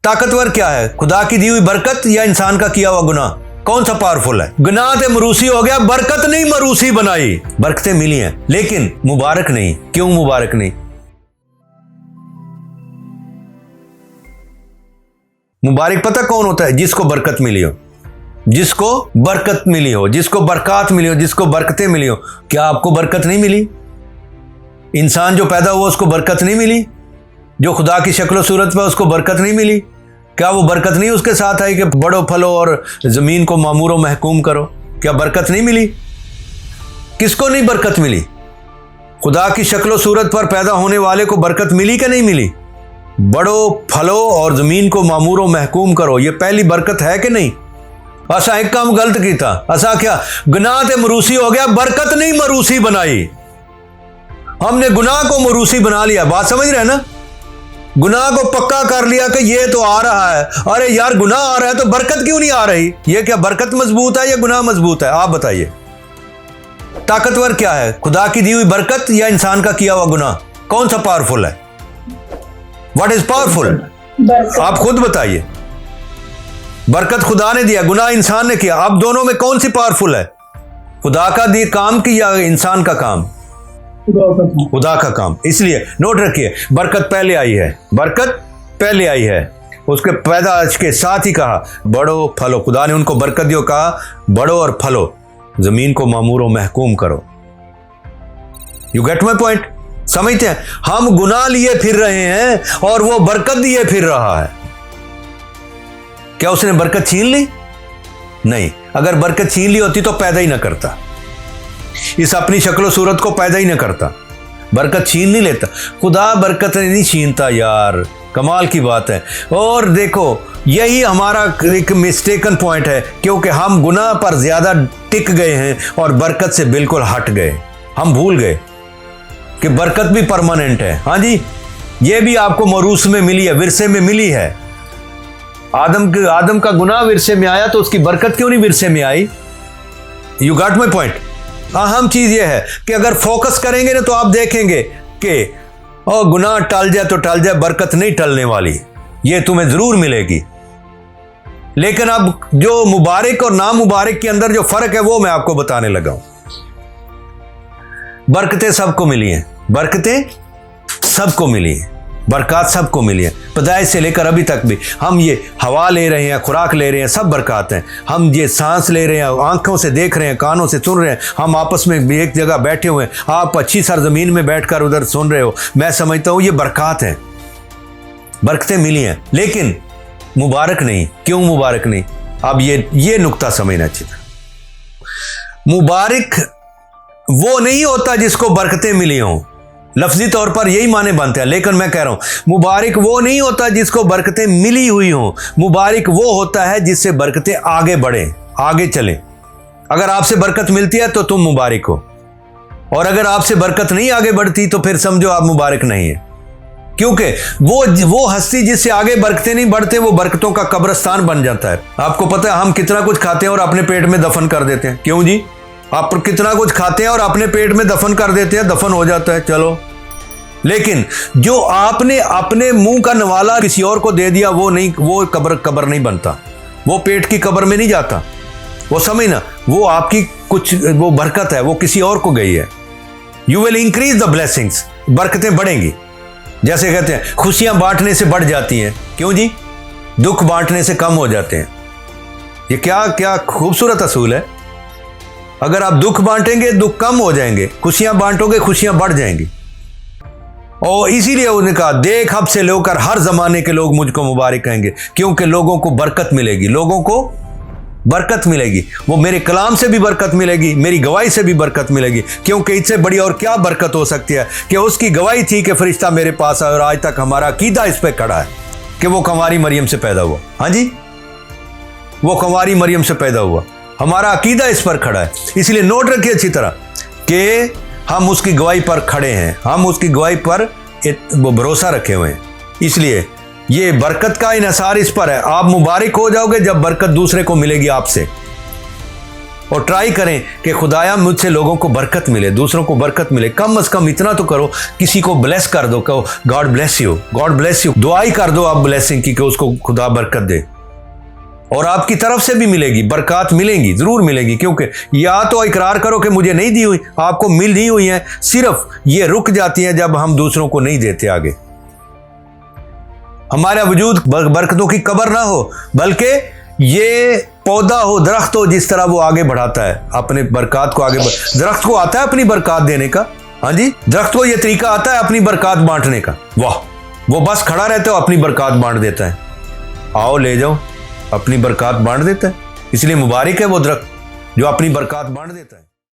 ताकतवर क्या है, खुदा की दी हुई बरकत या इंसान का किया हुआ गुनाह? कौन सा पावरफुल है? गुनाह से मरूसी हो गया, बरकत नहीं मरूसी बनाई। बरकतें मिली हैं लेकिन मुबारक नहीं। क्यों मुबारक नहीं? मुबारक पता कौन होता है? जिसको बरकत मिली हो, जिसको बरकत मिली हो, जिसको बरकत मिली हो, जिसको बरकतें मिली हो। क्या आपको बरकत नहीं मिली? इंसान जो पैदा हुआ उसको बरकत नहीं मिली? जो खुदा की शक्ल सूरत पर उसको बरकत नहीं मिली? क्या वो बरकत नहीं उसके साथ आई कि बढ़ो फलो और जमीन को मामूरो महकूम करो? क्या बरकत नहीं मिली? किसको नहीं बरकत मिली? खुदा की शक्ल सूरत पर पैदा होने वाले को बरकत मिली कि नहीं मिली? बढ़ो फलो और जमीन को मामूरो महकूम करो, ये पहली बरकत है कि नहीं? असा एक काम गलत किया, असा क्या गुनाह ते मरूसी हो गया, बरकत नहीं मरूसी बनाई। हमने गुनाह को मरूसी बना लिया। बात समझ रहे हैं ना? गुनाह को पक्का कर लिया कि ये तो आ रहा है। अरे यार गुनाह आ रहा है तो बरकत क्यों नहीं आ रही? ये क्या बरकत मजबूत है या गुनाह मजबूत है? आप बताइए। ताकतवर क्या है, खुदा की दी हुई बरकत या इंसान का किया हुआ गुनाह? कौन सा पावरफुल है? What is powerful? आप खुद बताइए। बरकत खुदा ने दिया, गुनाह इंसान ने किया। अब दोनों में कौन सी पावरफुल है? खुदा का दी काम की या इंसान का काम? खुदा का काम। इसलिए नोट रखिए, बरकत पहले आई है, बरकत पहले आई है। उसके पैदाइश के साथ ही कहा बढ़ो फलो। खुदा ने उनको बरकत दियो, कहा बढ़ो और फलो, जमीन को मामूरो महकूम करो। You get my point? समझते हैं? हम गुनाह लिए फिर रहे हैं और वो बरकत दिए फिर रहा है। क्या उसने बरकत छीन ली? नहीं। अगर बरकत छीन ली होती तो पैदा ही ना करता, इस अपनी शक्ल सूरत को पैदा ही ना करता। बरकत छीन नहीं लेता, खुदा बरकत नहीं छीनता यार। कमाल की बात है। और देखो यही हमारा एक मिस्टेकन पॉइंट है, क्योंकि हम गुनाह पर ज्यादा टिक गए हैं और बरकत से बिल्कुल हट गए। हम भूल गए कि बरकत भी परमानेंट है। हाँ जी, ये भी आपको मरूस में मिली है, विरसे में मिली है। आदम का गुनाह विरसे में आया तो उसकी बरकत क्यों नहीं विरसे में आई? You got my point? अहम चीज यह है कि अगर फोकस करेंगे ना तो आप देखेंगे कि गुनाह टल जाए तो टल जाए, बरकत नहीं टलने वाली, ये तुम्हें जरूर मिलेगी। लेकिन अब जो मुबारक और ना मुबारक के अंदर जो फर्क है वो मैं आपको बताने लगा हूं। बरकतें सबको मिली हैं, बरकतें सबको मिली हैं, बरकत सबको मिली है। पैदाइश से लेकर अभी तक भी हम ये हवा ले रहे हैं, खुराक ले रहे हैं, सब बरकत हैं। हम ये सांस ले रहे हैं, आंखों से देख रहे हैं, कानों से सुन रहे हैं। हम आपस में एक जगह बैठे हुए हैं, आप अच्छी सरजमीन में बैठकर उधर सुन रहे हो। मैं समझता हूँ ये बरकत हैं, बरकतें मिली हैं, लेकिन मुबारक नहीं। क्यों मुबारक नहीं? अब ये नुक्ता समझना चाहिए। मुबारक वो नहीं होता जिसको बरकतें मिली हों, लफ्जी तौर पर यही माने बनते हैं, लेकिन मैं कह रहा हूं मुबारक वो नहीं होता जिसको बरकतें मिली हुई हों। मुबारक वो होता है जिससे बरकतें आगे बढ़े, आगे चले। अगर आपसे बरकत मिलती है तो तुम मुबारक हो, और अगर आपसे बरकत नहीं आगे बढ़ती तो फिर समझो आप मुबारक नहीं है। क्योंकि वो हस्ती जिससे आगे बरकतें नहीं बढ़ते वो बरकतों का कब्रिस्तान बन जाता है। आपको पता है हम कितना कुछ खाते हैं और अपने पेट में दफन कर देते हैं। क्यों जी? आप कितना कुछ खाते हैं और अपने पेट में दफन कर देते हैं, दफन हो जाता है, चलो। लेकिन जो आपने अपने मुंह का नवाला किसी और को दे दिया वो नहीं, वो कब्र नहीं बनता, वो पेट की कब्र में नहीं जाता। वो समझना, वो आपकी कुछ वो बरकत है, वो किसी और को गई है। You will increase the blessings, बरकतें बढ़ेंगी। जैसे कहते हैं खुशियां बांटने से बढ़ जाती हैं, क्यों जी? दुख बांटने से कम हो जाते हैं। ये क्या खूबसूरत असूल है। अगर आप दुख बांटेंगे दुख कम हो जाएंगे, खुशियां बांटोगे खुशियां बढ़ जाएंगी। और इसीलिए उन्होंने कहा देख अब से लेकर हर जमाने के लोग मुझको मुबारक कहेंगे, क्योंकि लोगों को बरकत मिलेगी, लोगों को बरकत मिलेगी। वो मेरे कलाम से भी बरकत मिलेगी, मेरी गवाही से भी बरकत मिलेगी। क्योंकि इससे बड़ी और क्या बरकत हो सकती है कि उसकी गवाही थी कि फरिश्ता मेरे पास आया और आज तक हमारा अकीदा इस पे खड़ा है कि वो कंवारी मरियम से पैदा हुआ। हाँ जी, वो कंवारी मरियम से पैदा हुआ, हमारा अकीदा इस पर खड़ा है। इसलिए नोट रखिए अच्छी तरह कि हम उसकी गवाही पर खड़े हैं, हम उसकी गवाही पर भरोसा रखे हुए हैं। इसलिए ये बरकत का इन्हसार इस पर है। आप मुबारक हो जाओगे जब बरकत दूसरे को मिलेगी आपसे। और ट्राई करें कि खुदाया मुझसे लोगों को बरकत मिले, दूसरों को बरकत मिले। कम अज कम इतना तो करो, किसी को ब्लेस कर दो, कहो God bless you, God bless you, दुआ ही कर दो आप ब्लेसिंग की कि उसको खुदा बरकत दे। और आपकी तरफ से भी मिलेगी, बरकत मिलेंगी, जरूर मिलेगी। क्योंकि या तो इकरार करो कि मुझे नहीं दी हुई, आपको मिल नहीं हुई है, सिर्फ ये रुक जाती है जब हम दूसरों को नहीं देते आगे। हमारा वजूद बरकतों की कब्र ना हो, बल्कि ये पौधा हो, दरख्त हो, जिस तरह वो आगे बढ़ाता है अपने बरकत को आगे दरख्त को आता है अपनी बरकत देने का। हाँ जी, दरख्त को ये तरीका आता है अपनी बरकत बांटने का। वाह, वो बस खड़ा रहता है, अपनी बरकत बांट देता है। आओ ले जाओ, अपनी बरकत बांट देता है। इसलिए मुबारक है वो दरख्त जो अपनी बरकत बांट देता है।